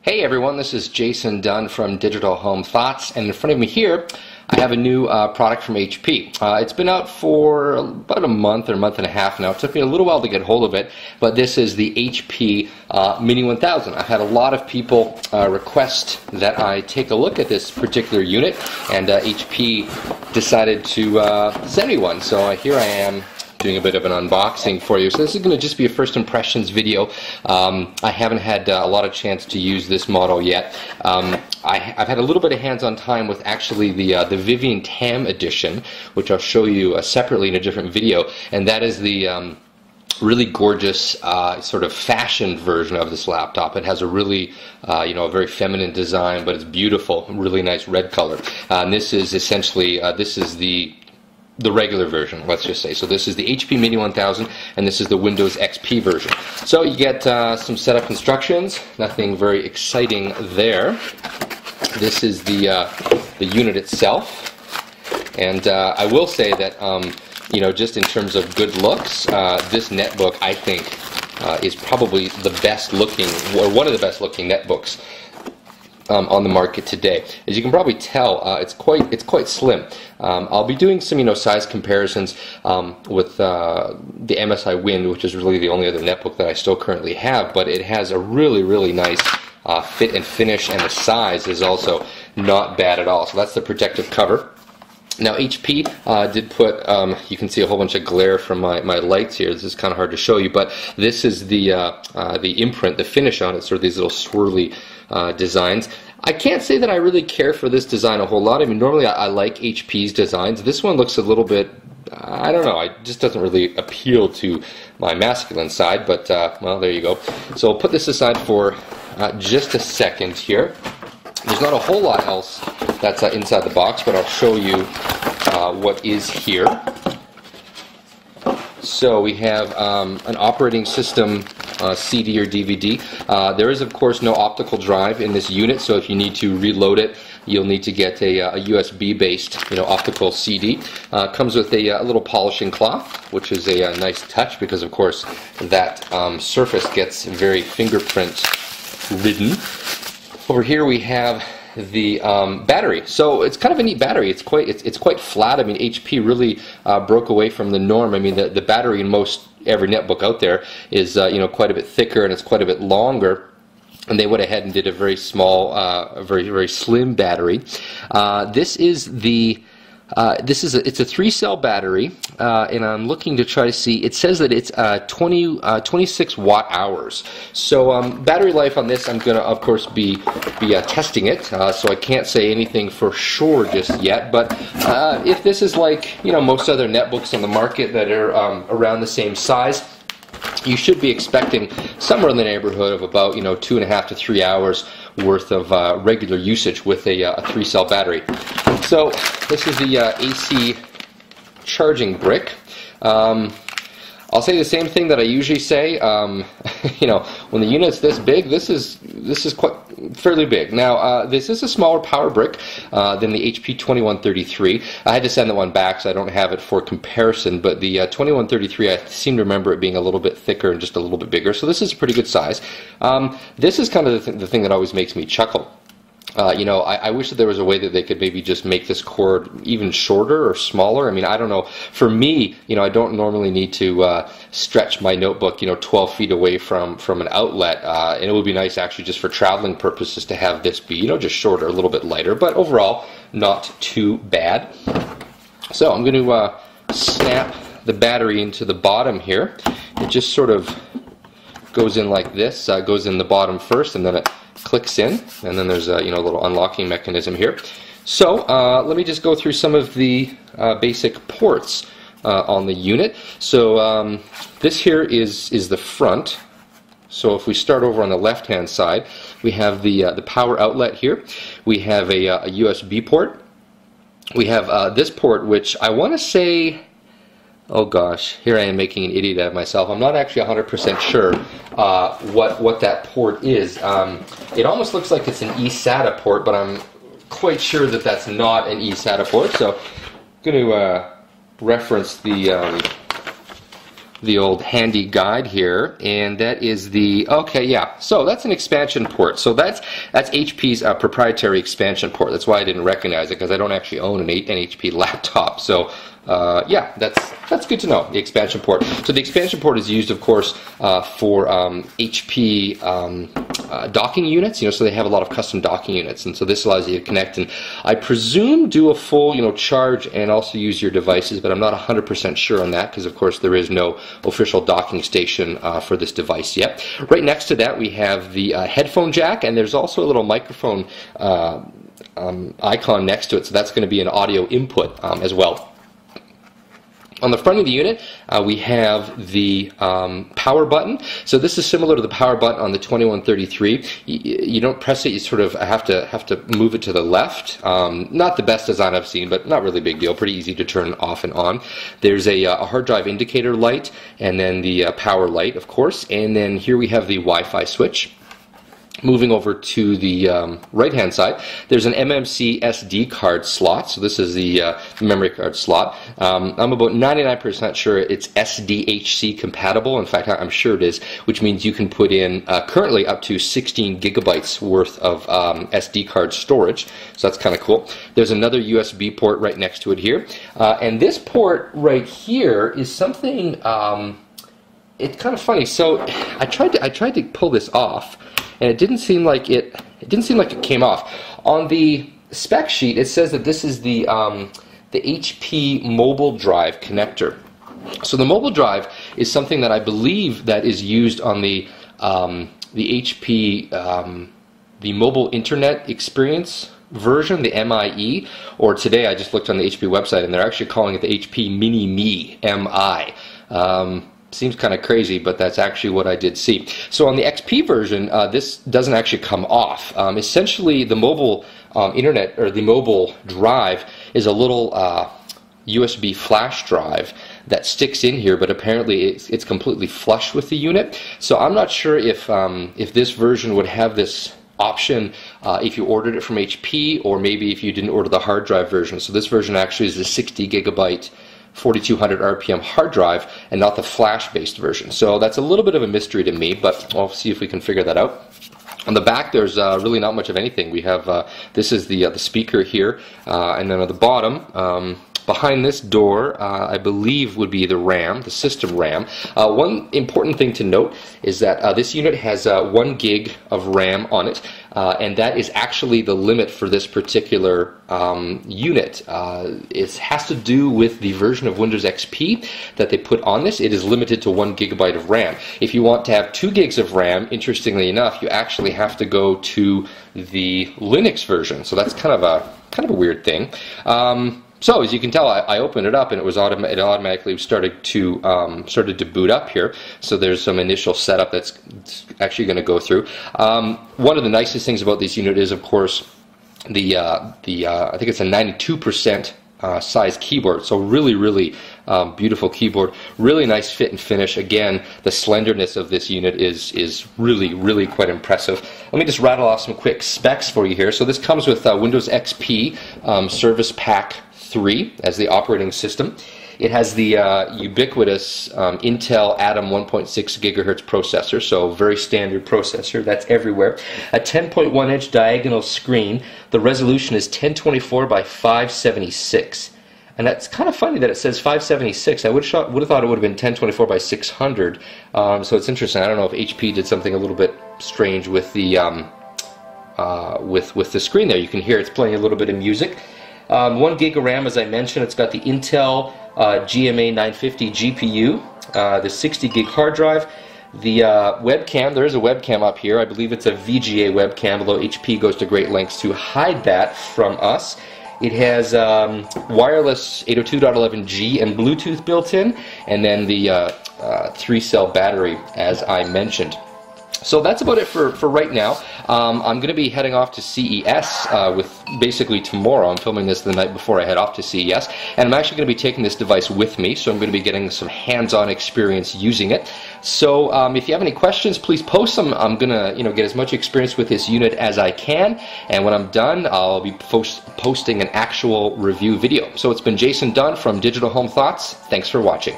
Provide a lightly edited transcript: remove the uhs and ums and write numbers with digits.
Hey everyone, this is Jason Dunn from Digital Home Thoughts, and in front of me here I have a new product from HP. It's been out for about a month or a month and a half now. It took me a little while to get hold of it, but this is the HP Mini 1000. I've had a lot of people request that I take a look at this particular unit, and HP decided to send me one, so here I am doing a bit of an unboxing for you. So this is going to just be a first impressions video. I haven't had a lot of chance to use this model yet. I've had a little bit of hands-on time with actually the Vivian Tam edition, which I'll show you separately in a different video, and that is the really gorgeous sort of fashioned version of this laptop. It has a really a very feminine design, but it's beautiful, really nice red color. And this is essentially this is the regular version, let's just say. So this is the HP Mini 1000, and this is the Windows XP version. So you get some setup instructions, nothing very exciting there. This is the unit itself, and I will say that just in terms of good looks, this netbook I think is probably the best looking, or one of the best looking netbooks on the market today. As you can probably tell, it's quite slim. I'll be doing some size comparisons with the MSI Wind, which is really the only other netbook that I still currently have, but it has a really nice fit and finish, and the size is also not bad at all. So that's the protective cover. Now HP did put, you can see a whole bunch of glare from my lights here. This is kind of hard to show you, but this is the imprint, the finish on it, sort of these little swirly designs. I can't say that I really care for this design a whole lot. I mean, normally I like HP's designs. This one looks a little bit, I don't know, it just doesn't really appeal to my masculine side, but well, there you go. So I'll put this aside for just a second here. There's not a whole lot else that's inside the box, but I'll show you what is here. So we have an operating system CD or DVD. There is of course no optical drive in this unit, so if you need to reload it, you'll need to get a USB based optical CD. Comes with a little polishing cloth, which is a nice touch because of course that surface gets very fingerprint ridden. Over here we have the battery. So it's kind of a neat battery. It's quite flat. I mean, HP really broke away from the norm. I mean, the battery in every netbook out there is quite a bit thicker, and it's quite a bit longer. And they went ahead and did a very small, very slim battery. This is it's a 3-cell battery, and I'm looking to try to see. It says that it's 26 watt hours. So battery life on this, I'm going to of course be testing it. So I can't say anything for sure just yet. But if this is like most other netbooks on the market that are around the same size, you should be expecting somewhere in the neighborhood of about 2.5 to 3 hours worth of regular usage with a 3-cell battery. So this is the AC charging brick. I'll say the same thing that I usually say. When the unit's this big, this is quite fairly big. Now this is a smaller power brick than the HP 2133. I had to send that one back, so I don't have it for comparison. But the 2133, I seem to remember it being a little bit thicker and just a little bit bigger. So this is a pretty good size. This is kind of the thing that always makes me chuckle. I wish that there was a way that they could maybe just make this cord even shorter or smaller. I mean, I don't know. For me, I don't normally need to stretch my notebook, 12 feet away from an outlet, and it would be nice actually just for traveling purposes to have this be, just shorter, a little bit lighter, but overall, not too bad. So I'm going to snap the battery into the bottom here. It just sort of goes in like this, goes in the bottom first, and then it clicks in, and then there's a little unlocking mechanism here. So let me just go through some of the basic ports on the unit. So this here is the front. So if we start over on the left hand side, we have the power outlet here. We have a USB port. We have this port, which I want to say, oh gosh, here I am making an idiot out of myself. I'm not actually 100% sure what that port is. It almost looks like it's an eSATA port, but I'm quite sure that that's not an eSATA port. So I'm going to reference the the old handy guide here, and that is the, okay, yeah, so that's an expansion port. So that's HP's proprietary expansion port. That's why I didn't recognize it, because I don't actually own an HP laptop. So yeah, that's good to know, the expansion port. So the expansion port is used, of course, for HP docking units, so they have a lot of custom docking units, and so this allows you to connect and I presume do a full charge and also use your devices, but I'm not 100% sure on that, because of course there is no official docking station for this device yet. Right next to that we have the headphone jack, and there's also a little microphone icon next to it, so that's going to be an audio input as well. On the front of the unit, we have the power button. So this is similar to the power button on the 2133. You don't press it; you sort of have to move it to the left. Not the best design I've seen, but not really a big deal. Pretty easy to turn off and on. There's a hard drive indicator light, and then the power light, of course. And then here we have the Wi-Fi switch. Moving over to the right-hand side, there's an MMC SD card slot. So this is the memory card slot. I'm about 99% sure it's SDHC compatible. In fact, I'm sure it is, which means you can put in currently up to 16 gigabytes worth of SD card storage. So that's kind of cool. There's another USB port right next to it here. And this port right here is something, it's kind of funny. So I tried to pull this off, and it didn't seem like it came off. On the spec sheet, it says that this is the HP mobile drive connector. So the mobile drive is something that I believe that is used on the HP the mobile internet experience version, the MIE, or today I just looked on the HP website and they're actually calling it the HP Mini Me MI. Seems kind of crazy, but that's actually what I did see. So on the XP version, this doesn't actually come off. Essentially, the mobile internet, or the mobile drive, is a little USB flash drive that sticks in here, but apparently it's completely flush with the unit. So I'm not sure if this version would have this option if you ordered it from HP, or maybe if you didn't order the hard drive version. So this version actually is a 60 gigabyte 4200 RPM hard drive and not the flash-based version. So that's a little bit of a mystery to me, but we'll see if we can figure that out. On the back, there's really not much of anything. We have this is the speaker here, and then at the bottom, behind this door, I believe would be the RAM, the system RAM. One important thing to note is that this unit has 1 gig of RAM on it, and that is actually the limit for this particular unit. It has to do with the version of Windows XP that they put on this. It is limited to 1 gigabyte of RAM. If you want to have 2 gigs of RAM, interestingly enough, you actually have to go to the Linux version. So that's kind of a weird thing. So as you can tell, I opened it up and it automatically started to boot up here. So there's some initial setup that's actually going to go through. One of the nicest things about this unit is, of course, I think it's a 92% size keyboard. So really beautiful keyboard. Really nice fit and finish. Again, the slenderness of this unit is really quite impressive. Let me just rattle off some quick specs for you here. So this comes with Windows XP Service Pack 3 as the operating system. It has the ubiquitous Intel Atom 1.6 gigahertz processor, so very standard processor. That's everywhere. A 10.1 inch diagonal screen. The resolution is 1024 by 576. And that's kind of funny that it says 576. I would have thought it would have been 1024 by 600. So it's interesting. I don't know if HP did something a little bit strange with the with the screen there. You can hear it's playing a little bit of music. 1 gig of RAM, as I mentioned. It's got the Intel GMA 950 GPU, the 60 gig hard drive. The webcam, there is a webcam up here. I believe it's a VGA webcam, although HP goes to great lengths to hide that from us. It has wireless 802.11g and Bluetooth built in, and then the 3-cell battery, as I mentioned. So that's about it for right now. I'm going to be heading off to CES with basically tomorrow. I'm filming this the night before I head off to CES, and I'm actually going to be taking this device with me, so I'm going to be getting some hands-on experience using it. So if you have any questions, please post them. I'm going to get as much experience with this unit as I can, and when I'm done, I'll be posting an actual review video. So it's been Jason Dunn from Digital Home Thoughts. Thanks for watching.